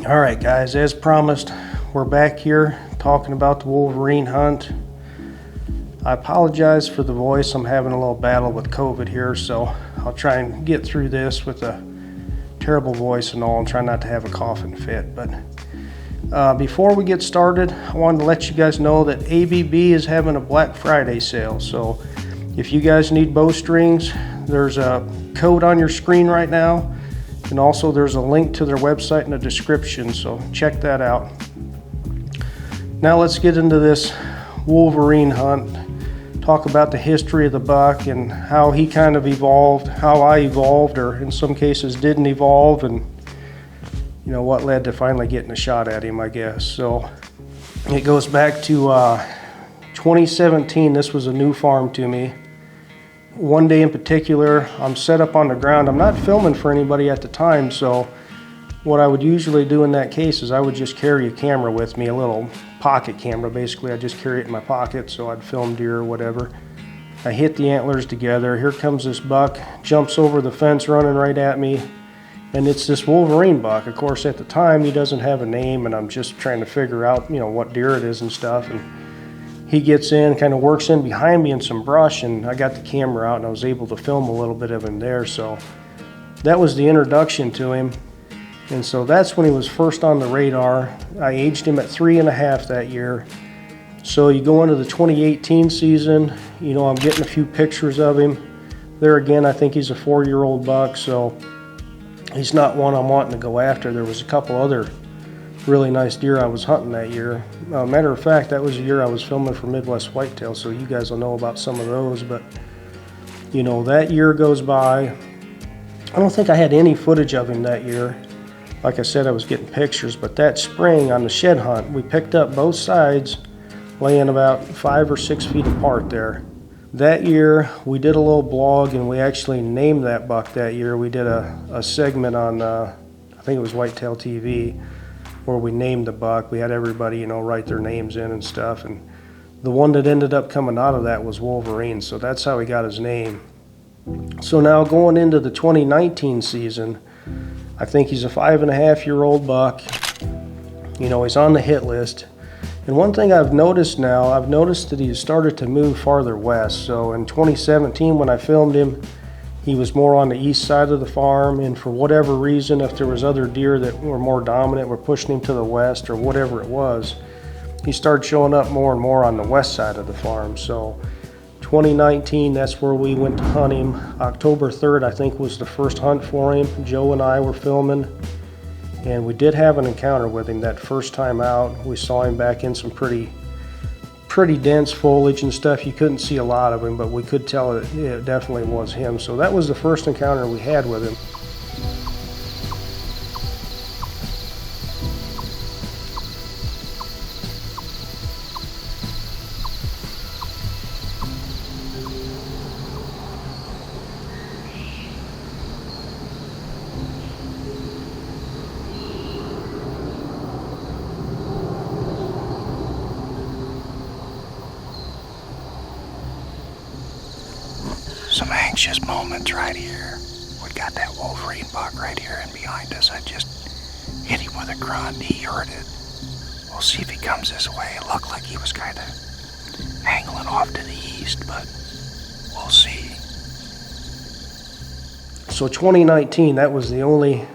All right, guys, as promised, we're back here talking about the Wolverine hunt. I apologize for the voice. I'm having a little battle with COVID here, so I'll try and get through this with a terrible voice and all, and try not to have a coughing fit. But before we get started, I wanted to let you guys know that ABB is having a Black Friday sale. So if you guys need bowstrings, there's a code on your screen right now. And also there's a link to their website in the description, so check that out. Now let's get into this Wolverine hunt. Talk about the history of the buck and how he kind of evolved, how I evolved, or in some cases didn't evolve, and you know what led to finally getting a shot at him, I guess. So it goes back to 2017. This was a new farm to me. One day in particular, I'm set up on the ground. I'm not filming for anybody at the time, so what I would usually do in that case is I would just carry a camera with me, a little pocket camera. Basically, I just carry it in my pocket, so I'd film deer or whatever. I hit the antlers together. Here comes this buck, jumps over the fence running right at me, and it's this Wolverine buck. Of course, at the time, he doesn't have a name, and I'm just trying to figure out, you know, what deer it is and stuff. And he gets in, kind of works in behind me in some brush, and I got the camera out and I was able to film a little bit of him there. So that was the introduction to him. And so that's when he was first on the radar. I aged him at 3.5 that year. So you go into the 2018 season, you know, I'm getting a few pictures of him. There again, I think he's a 4-year-old buck, so he's not one I'm wanting to go after. There was a couple other really nice deer I was hunting that year. Matter of fact, that was the year I was filming for Midwest Whitetail, so you guys will know about some of those. But you know, that year goes by. I don't think I had any footage of him that year. Like I said, I was getting pictures, but that spring on the shed hunt, we picked up both sides laying about 5 or 6 feet apart there. That year we did a little blog, and we actually named that buck that year. We did a segment on I think it was Whitetail TV, where we named the buck. We had everybody, you know, write their names in and stuff, and the one that ended up coming out of that was Wolverine, so that's how he got his name. So now going into the 2019 season, I think he's a 5.5-year-old buck. You know, he's on the hit list. And one thing I've noticed now, I've noticed that he's started to move farther west. So in 2017 when I filmed him, he was more on the east side of the farm, and for whatever reason, if there was other deer that were more dominant, were pushing him to the west or whatever it was, he started showing up more and more on the west side of the farm. So 2019, that's where we went to hunt him. October 3rd, I think, was the first hunt for him. Joe and I were filming, and we did have an encounter with him that first time out. We saw him back in some pretty dense foliage and stuff. You couldn't see a lot of him, but we could tell it definitely was him. So that was the first encounter we had with him. Some anxious moments right here. We got that Wolverine buck right here and behind us. I just hit him with a grunt. He heard it. We'll see if he comes this way. It looked like he was kind of angling off to the east, but we'll see. So 2019, that was the only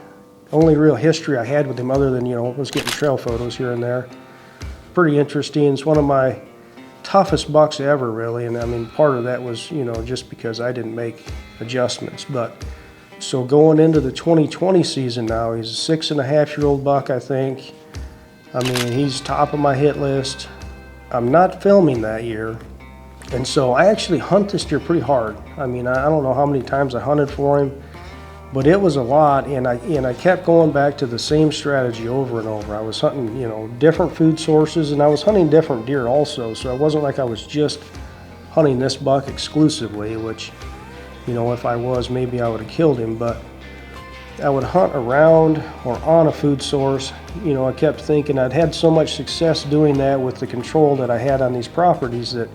real history I had with him, other than, you know, was getting trail photos here and there. Pretty interesting. It's one of my toughest bucks ever, really, and I mean, part of that was, you know, just because I didn't make adjustments. But so going into the 2020 season now, he's a 6.5-year-old buck, I think. I mean, he's top of my hit list. I'm not filming that year, and so I actually hunt this deer pretty hard. I mean, I don't know how many times I hunted for him, but it was a lot, and I kept going back to the same strategy over and over. I was hunting, you know, different food sources, and I was hunting different deer also, so it wasn't like I was just hunting this buck exclusively, which, you know, if I was, maybe I would have killed him. But I would hunt around or on a food source. You know, I kept thinking I'd had so much success doing that with the control that I had on these properties that,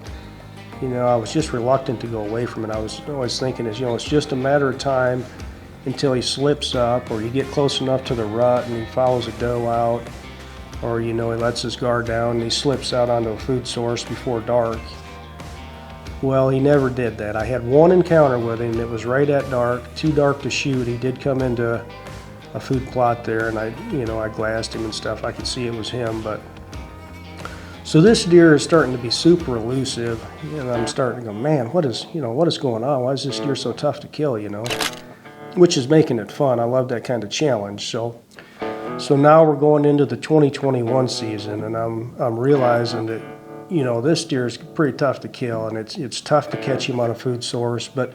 you know, I was just reluctant to go away from it. I was always thinking, you know, it's just a matter of time. until he slips up, or you get close enough to the rut and he follows a doe out, or he lets his guard down and he slips out onto a food source before dark. Well, he never did that. I had one encounter with him. It was right at dark, too dark to shoot. He did come into a food plot there, and I glassed him and stuff. I could see it was him, but so this deer is starting to be super elusive, and I'm starting to go, man, what is going on? Why is this deer so tough to kill? Which is making it fun. I love that kind of challenge. So now we're going into the 2021 season, and I'm realizing that this deer is pretty tough to kill, and it's tough to catch him on a food source, but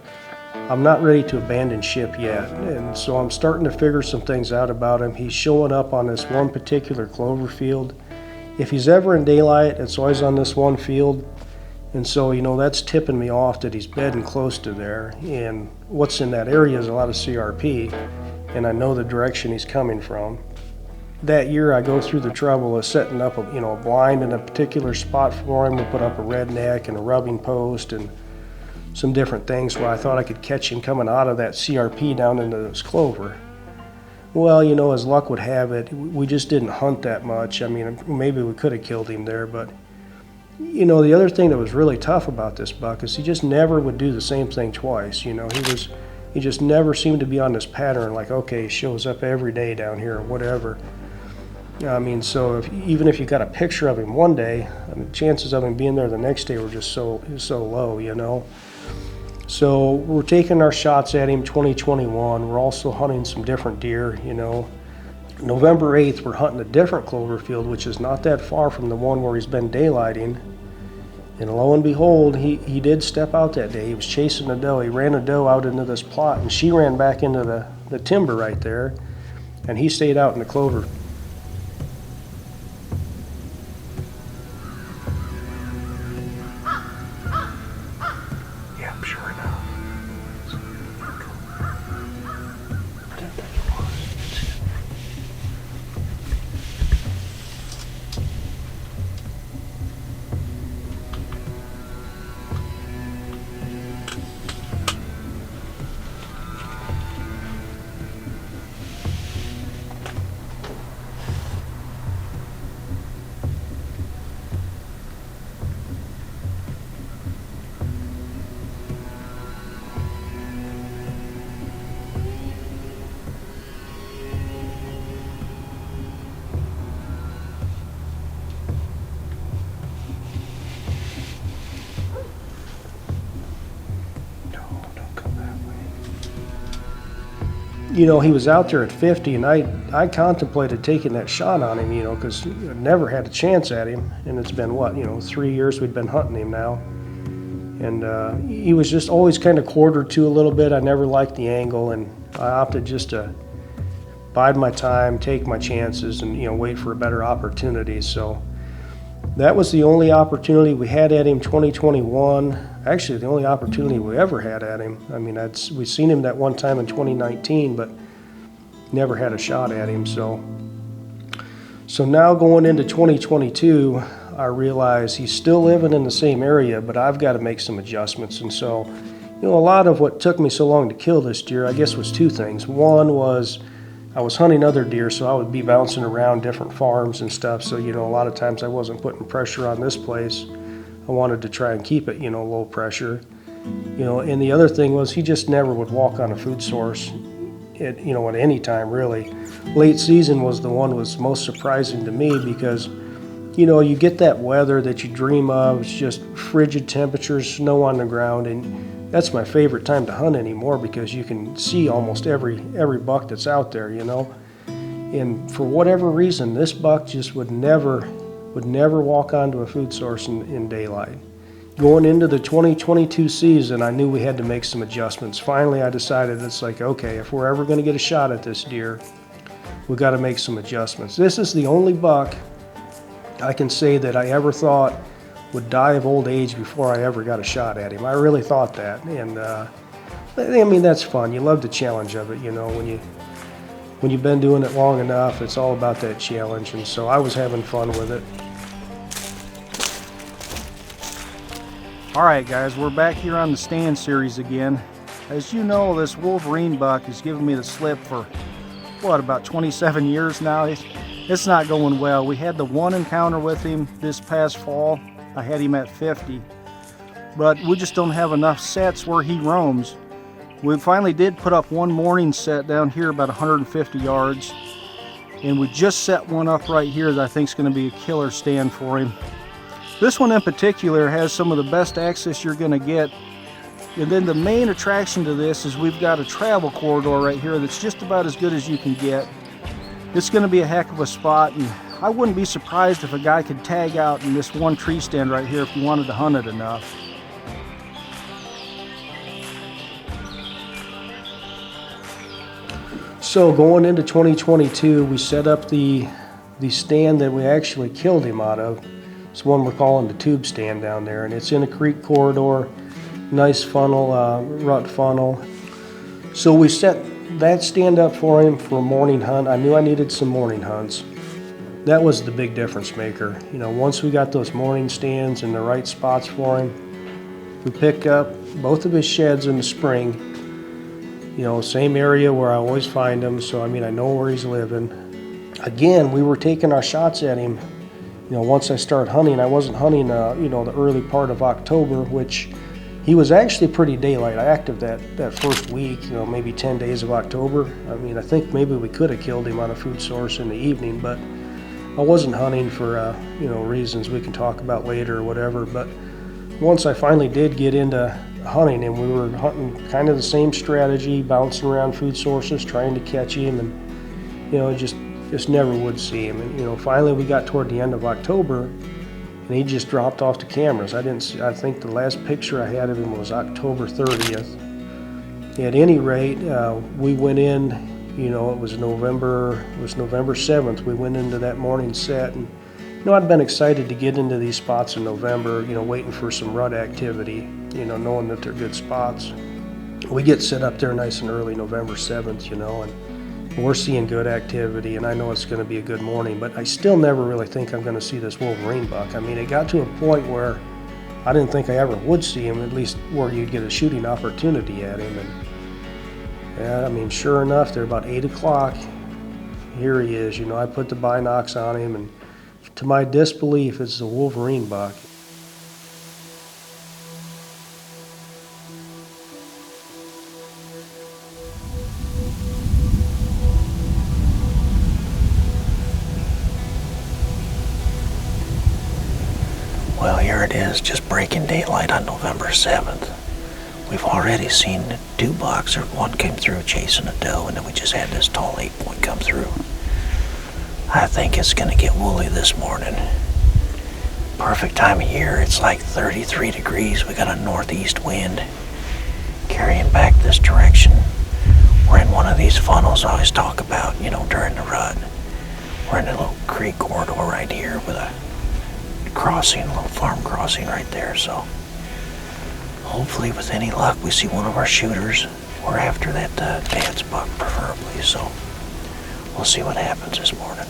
I'm not ready to abandon ship yet. And so I'm starting to figure some things out about him. He's showing up on this one particular clover field. If he's ever in daylight, it's always on this one field. And so, that's tipping me off that he's bedding close to there. And what's in that area is a lot of CRP, and I know the direction he's coming from. That year, I go through the trouble of setting up a blind in a particular spot for him. We put up a redneck and a rubbing post and some different things where I thought I could catch him coming out of that CRP down into this clover. Well, as luck would have it, we just didn't hunt that much. I mean, maybe we could have killed him there, but the other thing that was really tough about this buck is he just never would do the same thing twice. He just never seemed to be on this pattern, like, okay, he shows up every day down here or whatever. I mean, so even if you got a picture of him one day, chances of him being there the next day were just so low, So we're taking our shots at him 2021. We're also hunting some different deer, November 8th, we're hunting a different clover field, which is not that far from the one where he's been daylighting. And lo and behold, he did step out that day. He was chasing a doe. He ran a doe out into this plot, and she ran back into the timber right there, and he stayed out in the clover. Yep, sure enough. He was out there at 50, and I contemplated taking that shot on him, because I never had a chance at him, and it's been 3 years we'd been hunting him now, and he was just always kind of quartered to a little bit. I never liked the angle, and I opted just to bide my time, take my chances, and wait for a better opportunity. So that was the only opportunity we had at him 2021. Actually, the only opportunity we ever had at him. I mean, we'd seen him that one time in 2019, but never had a shot at him. So now going into 2022, I realize he's still living in the same area, but I've got to make some adjustments. And so, a lot of what took me so long to kill this deer, I guess, was two things. One was I was hunting other deer, so I would be bouncing around different farms and stuff. So, a lot of times I wasn't putting pressure on this place. I wanted to try and keep it, low pressure. And the other thing was he just never would walk on a food source at any time, really. Late season was the one was most surprising to me because, you get that weather that you dream of. It's just frigid temperatures, snow on the ground, and that's my favorite time to hunt anymore because you can see almost every buck that's out there, And for whatever reason, this buck just would never walk onto a food source in daylight. Going into the 2022 season, I knew we had to make some adjustments. Finally, I decided it's like, okay, if we're ever going to get a shot at this deer, we got to make some adjustments. This is the only buck I can say that I ever thought would die of old age before I ever got a shot at him. I really thought that, and I mean, that's fun. You love the challenge of it, when you've been doing it long enough. It's all about that challenge, and so I was having fun with it. All right, guys, we're back here on the stand series again. As you know, this Wolverine buck has given me the slip for, what, about 27 years now. It's not going well. We had the one encounter with him this past fall. I had him at 50. But we just don't have enough sets where he roams. We finally did put up one morning set down here about 150 yards. And we just set one up right here that I think is going to be a killer stand for him. This one in particular has some of the best access you're going to get. And then the main attraction to this is we've got a travel corridor right here that's just about as good as you can get. It's going to be a heck of a spot, and I wouldn't be surprised if a guy could tag out in this one tree stand right here if he wanted to hunt it enough. So going into 2022, we set up the stand that we actually killed him out of. It's one we're calling the tube stand down there, and it's in a creek corridor. Nice funnel, rut funnel. So we set that stand up for him for a morning hunt. I knew I needed some morning hunts. That was the big difference maker. You know, once we got those morning stands in the right spots for him, we pick up both of his sheds in the spring. You know, same area where I always find him, so I mean, I know where he's living. Again, we were taking our shots at him. You know, once I started hunting, I wasn't hunting, you know, the early part of October, which he was actually pretty daylight active that first week, you know, maybe 10 days of October. I mean, I think maybe we could have killed him on a food source in the evening, but I wasn't hunting for, you know, reasons we can talk about later or whatever. But once I finally did get into hunting, and we were hunting kind of the same strategy, bouncing around food sources, trying to catch him, and, you know, just never would see him. And, you know, finally we got toward the end of October, and he just dropped off the cameras. I think the last picture I had of him was October 30th. At any rate, we went in, you know, it was November 7th. We went into that morning set, and, you know, I'd been excited to get into these spots in November, you know, waiting for some rut activity, you know, knowing that they're good spots. We get set up there nice and early, November 7th, you know, and we're seeing good activity, and I know it's going to be a good morning, but I still never really think I'm going to see this Wolverine buck. I mean, it got to a point where I didn't think I ever would see him, at least where you'd get a shooting opportunity at him. And yeah, I mean, sure enough, they're about 8 o'clock. Here he is. You know, I put the binocs on him, and to my disbelief, it's a Wolverine buck. Well, here it is, just breaking daylight on November 7th. We've already seen 2 bucks, or one came through chasing a doe, and then we just had this tall 8-point come through. I think it's gonna get woolly this morning. Perfect time of year, it's like 33 degrees. We got a northeast wind carrying back this direction. We're in one of these funnels I always talk about, you know, during the rut. We're in a little creek corridor right here with a crossing, a little farm crossing right there, so hopefully with any luck we see one of our shooters. We're after that dance buck preferably, so we'll see what happens this morning.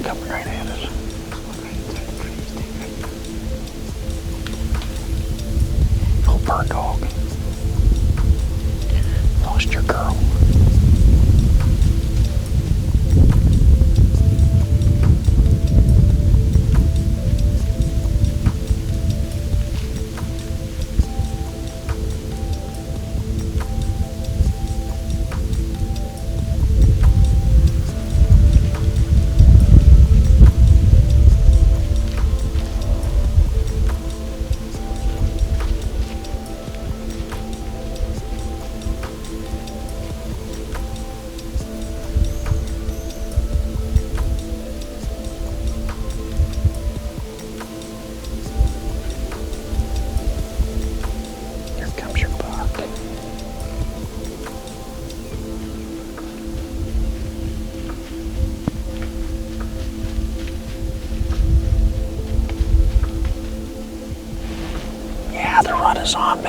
Coming right at us. Oh, bird dog. Lost your girl.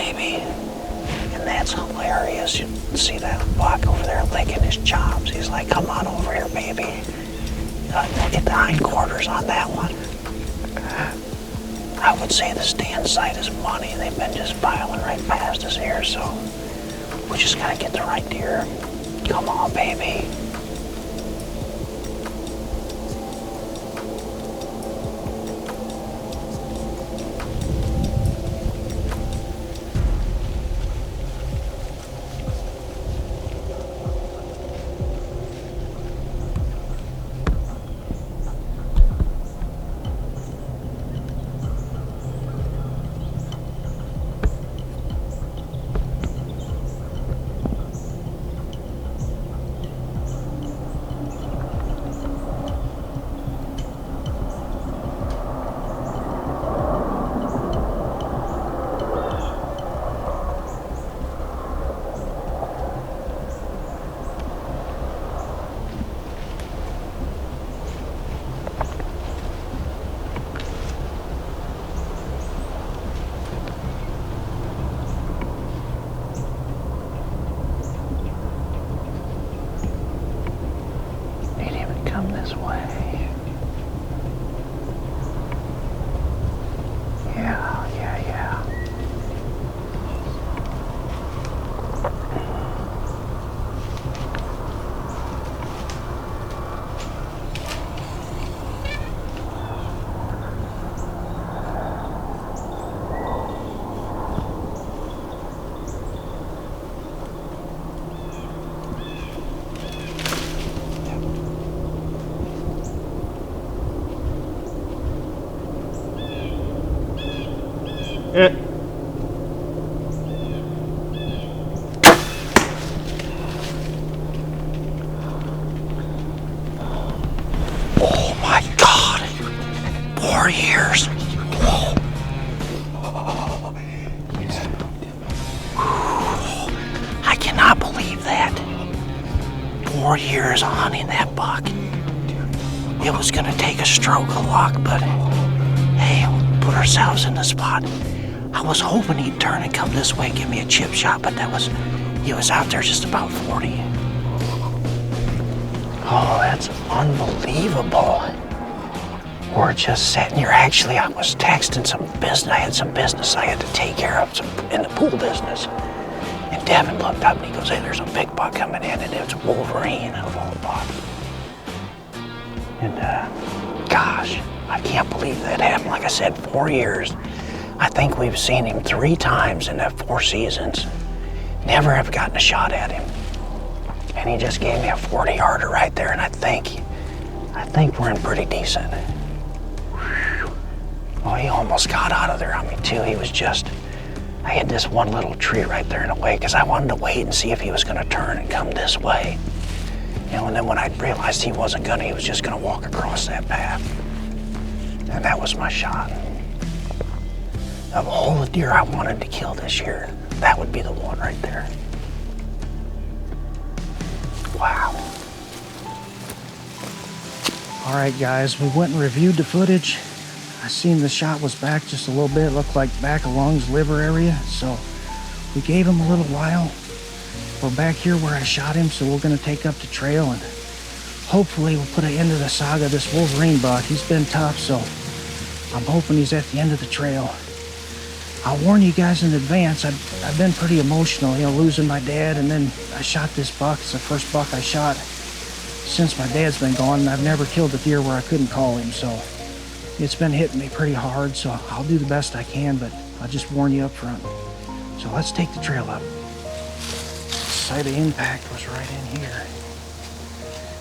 baby. And that's hilarious. You see that buck over there licking his chops. He's like, come on over here, baby. Look at the hindquarters on that one. I would say the stand site is money. They've been just piling right past us here, so we just gotta get the right deer. Come on, baby. Come this way. Yeah. Oh my God! 4 years. Whoa. I cannot believe that. 4 years of hunting that buck. It was gonna take a stroke of luck, but hey, we put ourselves in the spot. I was hoping he'd turn and come this way and give me a chip shot, but he was out there just about 40. Oh, that's unbelievable. We're just sitting here. Actually, I was texting some business. I had some business I had to take care of in the pool business. And Devin looked up and he goes, hey, there's a big buck coming in, and it's Wolverine of all bucks. And gosh, I can't believe that happened. Like I said, 4 years. I think we've seen him 3 times in that 4 seasons. Never have gotten a shot at him. And he just gave me a 40-yarder right there, and I think we're in pretty decent. Whew. Oh, he almost got out of there on me too. I had this one little tree right there in the way because I wanted to wait and see if he was gonna turn and come this way. You know, and then when I realized he wasn't gonna, he was just gonna walk across that path. And that was my shot. Of all the deer I wanted to kill this year, that would be the one right there. Wow. All right, guys, we went and reviewed the footage. I seen the shot was back just a little bit. It looked like back along his liver area. So we gave him a little while. We're back here where I shot him, so we're gonna take up the trail and hopefully we'll put an end to the saga of this Wolverine buck. He's been tough, so I'm hoping he's at the end of the trail. I'll warn you guys in advance, I've been pretty emotional, you know, losing my dad, and then I shot this buck. It's the first buck I shot since my dad's been gone, and I've never killed a deer where I couldn't call him, so it's been hitting me pretty hard, so I'll do the best I can, but I'll just warn you up front. So let's take the trail up. The site of impact was right in here.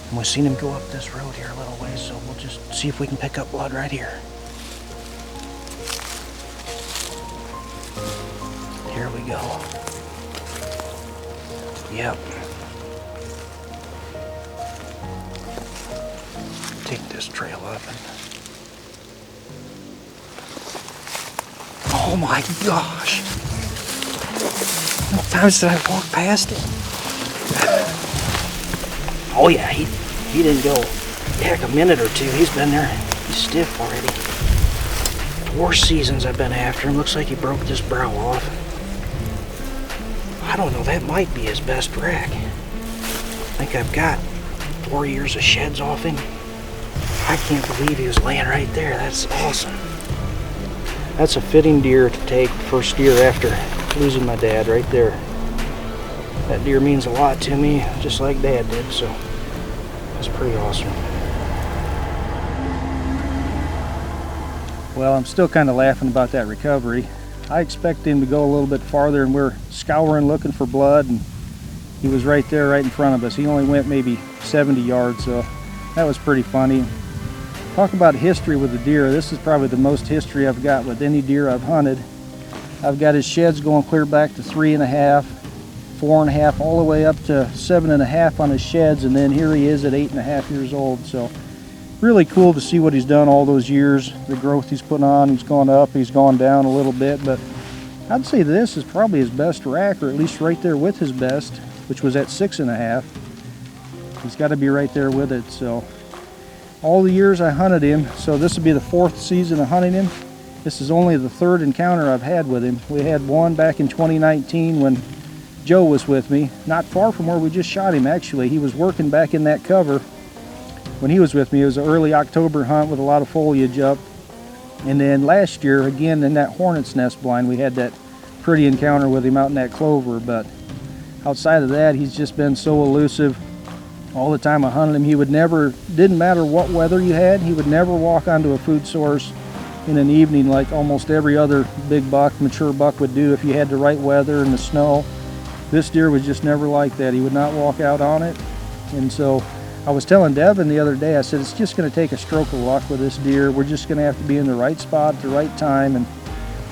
And we've seen him go up this road here a little ways, so we'll just see if we can pick up blood right here. Here we go. Yep. Take this trail up and... Oh my gosh! How many times did I walk past it? Oh yeah, he didn't go heck a minute or two. He's been there. He's stiff already. 4 seasons I've been after him. Looks like he broke this brow off. I don't know, that might be his best rack. I think I've got 4 years of sheds off him. I can't believe he was laying right there. That's awesome. That's a fitting deer to take, first deer after losing my dad right there. That deer means a lot to me, just like Dad did, so that's pretty awesome. Well, I'm still kind of laughing about that recovery. I expected him to go a little bit farther, and we're scouring looking for blood, and he was right there, right in front of us. He only went maybe 70 yards, so that was pretty funny. Talk about history with the deer. This is probably the most history I've got with any deer I've hunted. I've got his sheds going clear back to 3.5, 4.5, all the way up to 7.5 on his sheds, and then here he is at 8.5 years old. So really cool to see what he's done all those years, the growth he's put on. He's gone up, he's gone down a little bit, but I'd say this is probably his best rack, or at least right there with his best, which was at 6.5. He's got to be right there with it. So all the years I hunted him, so this will be the 4th season of hunting him. This is only the 3rd encounter I've had with him. We had one back in 2019 when Joe was with me, not far from where we just shot him actually. He was working back in that cover when he was with me. It was an early October hunt with a lot of foliage up. And then last year, again in that hornet's nest blind, we had that pretty encounter with him out in that clover. But outside of that, he's just been so elusive. All the time I hunted him, he would never, didn't matter what weather you had, he would never walk onto a food source in an evening like almost every other big buck, mature buck would do if you had the right weather and the snow. This deer was just never like that. He would not walk out on it. And so I was telling Devin the other day, I said, it's just going to take a stroke of luck with this deer. We're just going to have to be in the right spot at the right time. And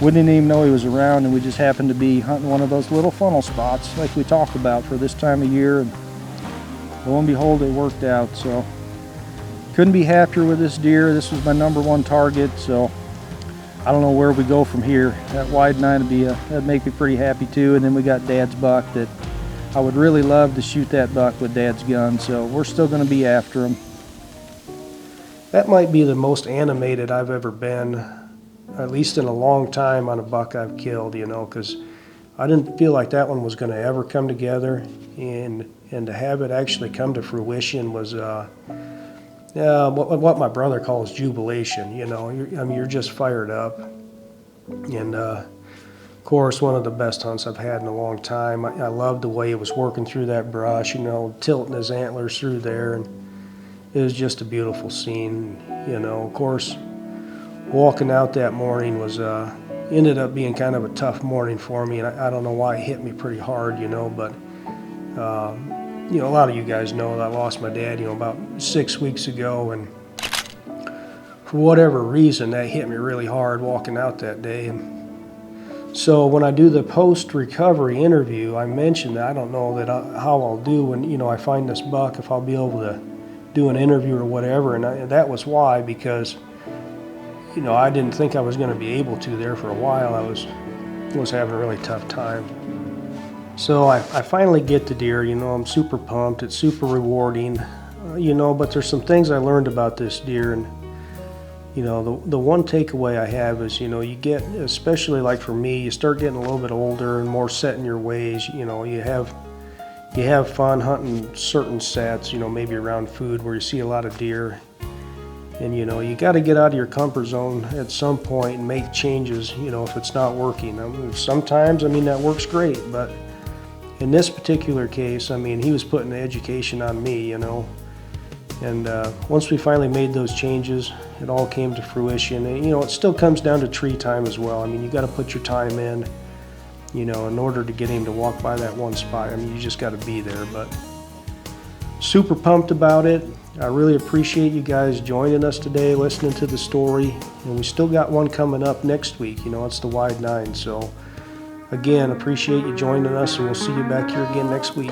we didn't even know he was around, and we just happened to be hunting one of those little funnel spots like we talked about for this time of year. And lo and behold, it worked out. So couldn't be happier with this deer. This was my #1 target. So I don't know where we go from here. That wide 9 would be that'd make me pretty happy too. And then we got Dad's buck that I would really love to shoot that buck with Dad's gun. So we're still going to be after him. That might be the most animated I've ever been, at least in a long time, on a buck I've killed, you know, because I didn't feel like that one was going to ever come together, and to have it actually come to fruition was what my brother calls jubilation. You know, you're just fired up, and of course, one of the best hunts I've had in a long time. I loved the way he was working through that brush, you know, tilting his antlers through there, and it was just a beautiful scene. You know, of course, walking out that morning was ended up being kind of a tough morning for me, and I don't know why it hit me pretty hard, you know, but you know, a lot of you guys know that I lost my dad, you know, about 6 weeks ago, and for whatever reason, that hit me really hard walking out that day. And so when I do the post-recovery interview, I mentioned that I don't know that how I'll do when, you know, I find this buck, if I'll be able to do an interview or whatever, and that was why, because, you know, I didn't think I was going to be able to there for a while. I was having a really tough time. So I finally get the deer, you know, I'm super pumped, it's super rewarding, you know, but there's some things I learned about this deer, and, you know, the one takeaway I have is, you know, you get, especially like for me, you start getting a little bit older and more set in your ways, you know, you have fun hunting certain sets, you know, maybe around food where you see a lot of deer, and, you know, you got to get out of your comfort zone at some point and make changes, you know, if it's not working. I mean, sometimes, I mean, that works great, but in this particular case, I mean, he was putting the education on me, you know, and once we finally made those changes, it all came to fruition. And, you know, it still comes down to tree time as well. I mean, you got to put your time in, you know, in order to get him to walk by that one spot. I mean, you just got to be there. But super pumped about it. I really appreciate you guys joining us today, listening to the story, and we still got one coming up next week. You know, it's the wide 9. So again, appreciate you joining us, and we'll see you back here again next week.